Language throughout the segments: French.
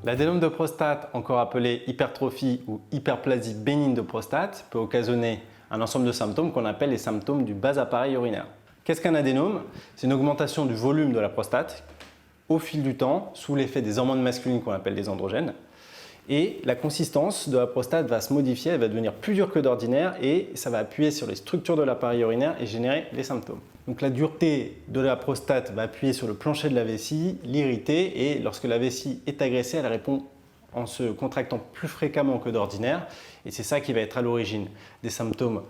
L'adénome de prostate, encore appelé hypertrophie ou hyperplasie bénigne de prostate, peut occasionner un ensemble de symptômes qu'on appelle les symptômes du bas appareil urinaire. Qu'est-ce qu'un adénome? C'est une augmentation du volume de la prostate au fil du temps sous l'effet des hormones masculines qu'on appelle les androgènes. Et la consistance de la prostate va se modifier, elle va devenir plus dure que d'ordinaire et ça va appuyer sur les structures de l'appareil urinaire et générer les symptômes. Donc la dureté de la prostate va appuyer sur le plancher de la vessie, l'irriter et lorsque la vessie est agressée, elle répond en se contractant plus fréquemment que d'ordinaire et c'est ça qui va être à l'origine des symptômes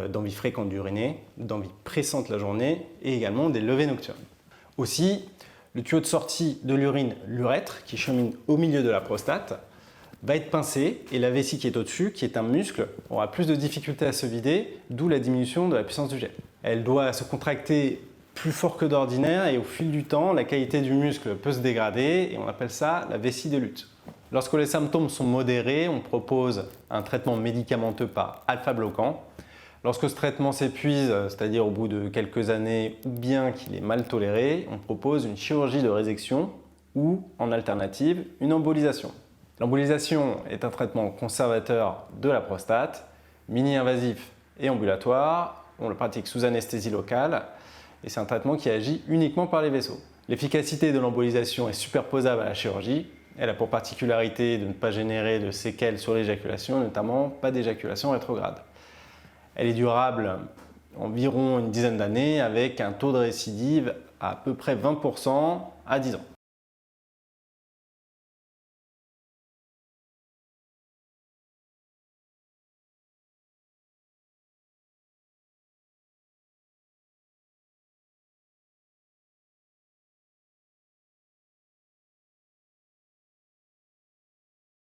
d'envie fréquente d'uriner, d'envie pressante la journée et également des levées nocturnes. Aussi, le tuyau de sortie de l'urine, l'urètre, qui chemine au milieu de la prostate, va être pincé et la vessie qui est au-dessus, qui est un muscle, aura plus de difficultés à se vider, d'où la diminution de la puissance du jet. Elle doit se contracter plus fort que d'ordinaire et au fil du temps, la qualité du muscle peut se dégrader et on appelle ça la vessie de lutte. Lorsque les symptômes sont modérés, on propose un traitement médicamenteux par alpha-bloquant. Lorsque ce traitement s'épuise, c'est-à-dire au bout de quelques années ou bien qu'il est mal toléré, on propose une chirurgie de résection ou, en alternative, une embolisation. L'embolisation est un traitement conservateur de la prostate, mini-invasif et ambulatoire. On le pratique sous anesthésie locale et c'est un traitement qui agit uniquement par les vaisseaux. L'efficacité de l'embolisation est superposable à la chirurgie. Elle a pour particularité de ne pas générer de séquelles sur l'éjaculation, notamment pas d'éjaculation rétrograde. Elle est durable environ une dizaine d'années avec un taux de récidive à peu près 20% à 10 ans.